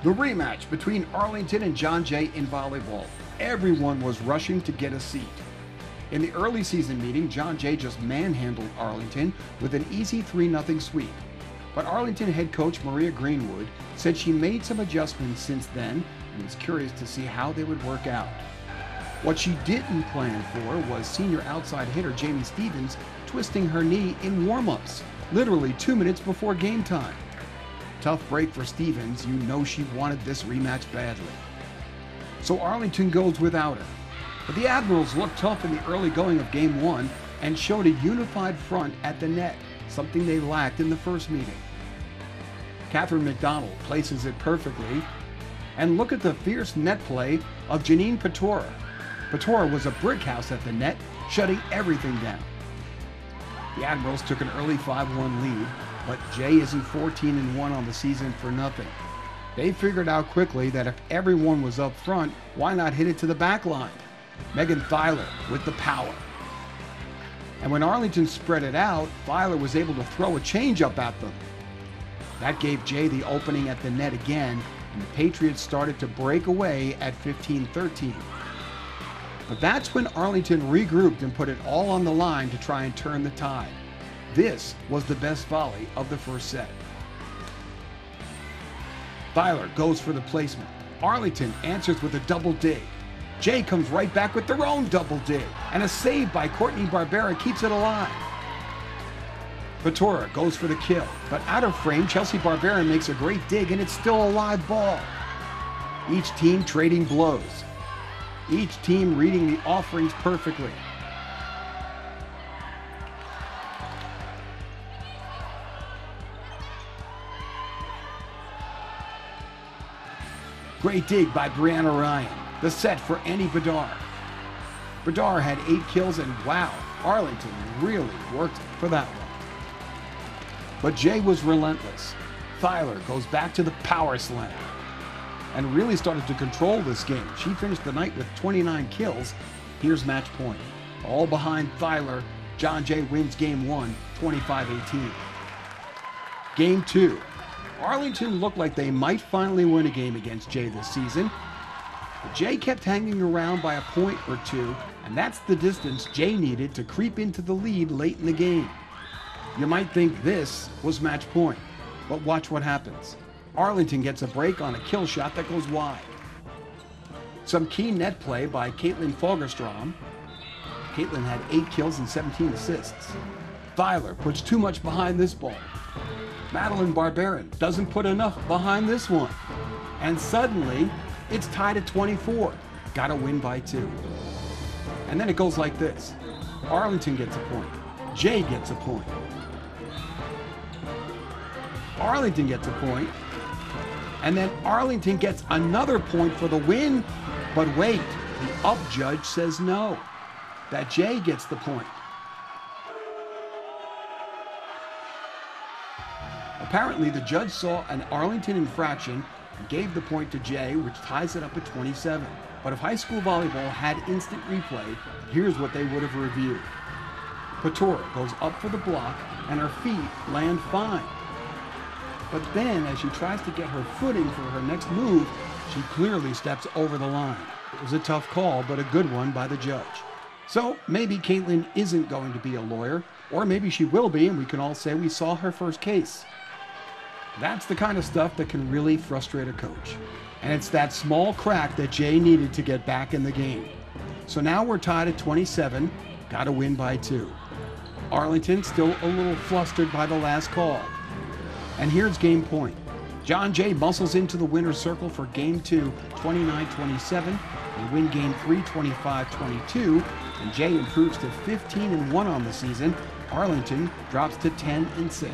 The rematch between Arlington and John Jay in volleyball. Everyone was rushing to get a seat. In the early season meeting, John Jay just manhandled Arlington with an easy 3-0 sweep. But Arlington head coach Maria Greenwood said she made some adjustments since then and was curious to see how they would work out. What she didn't plan for was senior outside hitter Jamie Stevens twisting her knee in warm-ups, literally 2 minutes before game time. Tough break for Stevens. You know she wanted this rematch badly. So Arlington goes without her. But the Admirals looked tough in the early going of Game 1 and showed a unified front at the net, something they lacked in the first meeting. Catherine McDonald places it perfectly. And look at the fierce net play of Janine Patora. Patora was a brick house at the net, shutting everything down. The Admirals took an early 5-1 lead, but Jay isn't 14-1 on the season for nothing. They figured out quickly that if everyone was up front, why not hit it to the back line? Megan Thyler with the power. And when Arlington spread it out, Thyler was able to throw a changeup at them. That gave Jay the opening at the net again, and the Patriots started to break away at 15-13. But that's when Arlington regrouped and put it all on the line to try and turn the tide. This was the best volley of the first set. Thyler goes for the placement. Arlington answers with a double dig. Jay comes right back with their own double dig, and a save by Courtney Barbera keeps it alive. Patora goes for the kill, but out of frame, Chelsea Barbera makes a great dig, and it's still a live ball. Each team trading blows. Each team reading the offerings perfectly. Great dig by Brianna Ryan. The set for Annie Bedard. Bedard had 8 kills, and wow, Arlington really worked for that one. But Jay was relentless. Thyler goes back to the power slam and really started to control this game. She finished the night with 29 kills. Here's match point. All behind Thyler, John Jay wins Game 1, 25-18. Game 2. Arlington looked like they might finally win a game against Jay this season. But Jay kept hanging around by a point or two, and that's the distance Jay needed to creep into the lead late in the game. You might think this was match point, but watch what happens. Arlington gets a break on a kill shot that goes wide. Some key net play by Caitlin Fogerstrom. Caitlin had 8 kills and 17 assists. Thyler puts too much behind this ball. Madeline Barbarin doesn't put enough behind this one. And suddenly, it's tied at 24. Gotta win by 2. And then it goes like this. Arlington gets a point. Jay gets a point. Arlington gets a point. And then Arlington gets another point for the win. But wait, the up judge says no. That Jay gets the point. Apparently, the judge saw an Arlington infraction and gave the point to Jay, which ties it up at 27. But if high school volleyball had instant replay, here's what they would have reviewed. Patora goes up for the block, and her feet land fine. But then, as she tries to get her footing for her next move, she clearly steps over the line. It was a tough call, but a good one by the judge. So maybe Caitlin isn't going to be a lawyer, or maybe she will be, and we can all say we saw her first case. That's the kind of stuff that can really frustrate a coach. And it's that small crack that Jay needed to get back in the game. So now we're tied at 27, gotta win by 2. Arlington still a little flustered by the last call. And here's game point. John Jay muscles into the winner's circle for Game 2, 29-27. They win Game 3, 25-22. And Jay improves to 15-1 on the season. Arlington drops to 10-6.